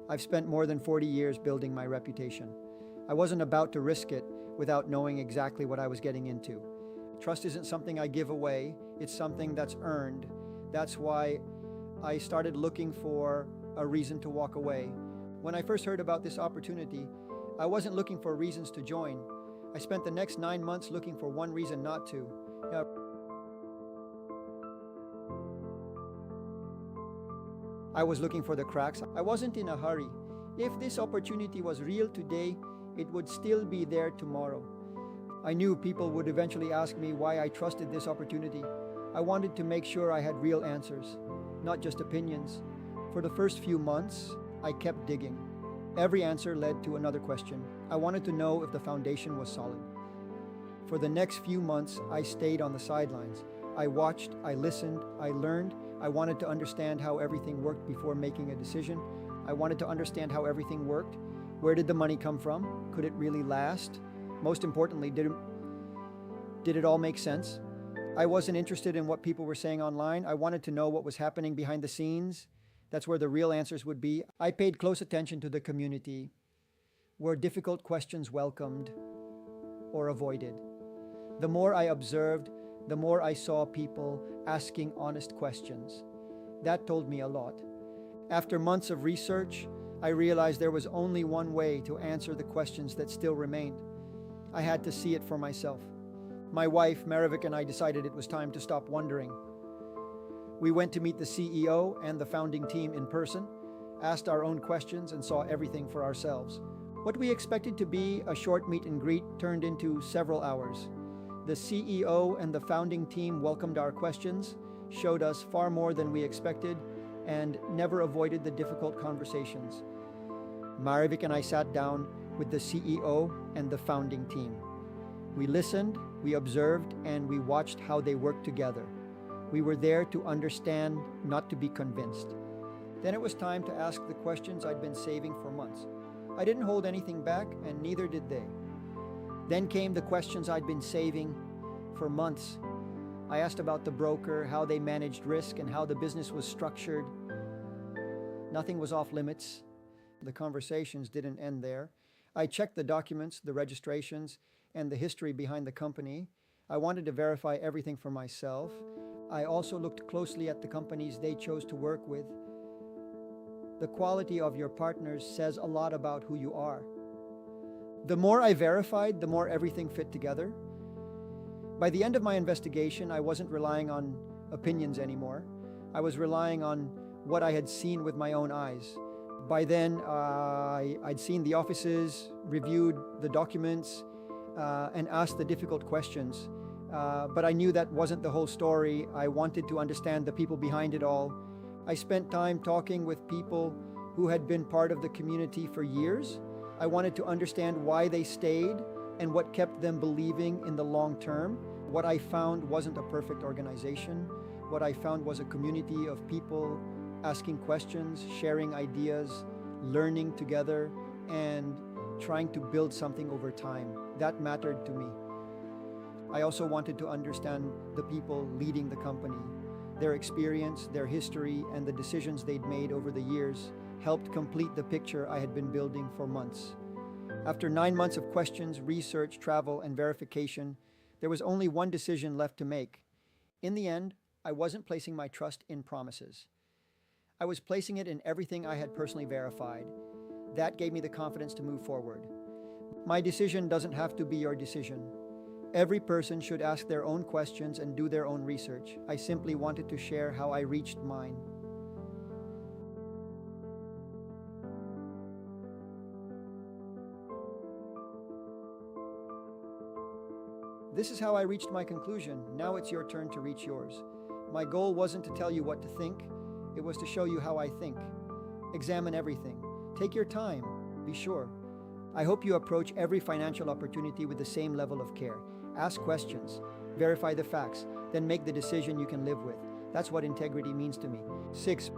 I've spent more than 40 years building my reputation. I wasn't about to risk it without knowing exactly what I was getting into. Trust isn't something I give away, it's something that's earned. That's why I started looking for a reason to walk away. When I first heard about this opportunity, I wasn't looking for reasons to join. I spent the next 9 months looking for one reason not to. I was looking for the cracks. I wasn't in a hurry. If this opportunity was real today, it would still be there tomorrow. I knew people would eventually ask me why I trusted this opportunity. I wanted to make sure I had real answers, not just opinions. For the first few months, I kept digging. Every answer led to another question. I wanted to know if the foundation was solid. For the next few months, I stayed on the sidelines. I watched, I listened, I learned. I wanted to understand how everything worked before making a decision. I wanted to understand how everything worked. Where did the money come from? Could it really last? Most importantly, did it all make sense? I wasn't interested in what people were saying online. I wanted to know what was happening behind the scenes. That's where the real answers would be. I paid close attention to the community. Were difficult questions welcomed or avoided? The more I observed, the more I saw people asking honest questions. That told me a lot. After months of research, I realized there was only one way to answer the questions that still remained. I had to see it for myself. My wife, Maravik, and I decided it was time to stop wondering. We went to meet the CEO and the founding team in person, asked our own questions, and saw everything for ourselves. What we expected to be a short meet and greet turned into several hours. The CEO and the founding team welcomed our questions, showed us far more than we expected, and never avoided the difficult conversations. Maravik and I sat down with the CEO and the founding team. We listened, we observed, and we watched how they worked together. We were there to understand, not to be convinced. Then it was time to ask the questions I'd been saving for months. I didn't hold anything back, and neither did they. Then came the questions I'd been saving for months. I asked about the broker, how they managed risk, and how the business was structured. Nothing was off limits. The conversations didn't end there. I checked the documents, the registrations, and the history behind the company. I wanted to verify everything for myself. I also looked closely at the companies they chose to work with. The quality of your partners says a lot about who you are. The more I verified, the more everything fit together. By the end of my investigation, I wasn't relying on opinions anymore. I was relying on what I had seen with my own eyes. By then, I'd seen the offices, reviewed the documents, and asked the difficult questions. But I knew that wasn't the whole story. I wanted to understand the people behind it all. I spent time talking with people who had been part of the community for years. I wanted to understand why they stayed and what kept them believing in the long term. What I found wasn't a perfect organization. What I found was a community of people asking questions, sharing ideas, learning together, and trying to build something over time. That mattered to me. I also wanted to understand the people leading the company. Their experience, their history, and the decisions they'd made over the years helped complete the picture I had been building for months. After 9 months of questions, research, travel, and verification, there was only one decision left to make. In the end, I wasn't placing my trust in promises. I was placing it in everything I had personally verified. That gave me the confidence to move forward. My decision doesn't have to be your decision. Every person should ask their own questions and do their own research. I simply wanted to share how I reached mine. This is how I reached my conclusion. Now it's your turn to reach yours. My goal wasn't to tell you what to think. It was to show you how I think. Examine everything. Take your time. Be sure. I hope you approach every financial opportunity with the same level of care. Ask questions. Verify the facts. Then make the decision you can live with. That's what integrity means to me. 6.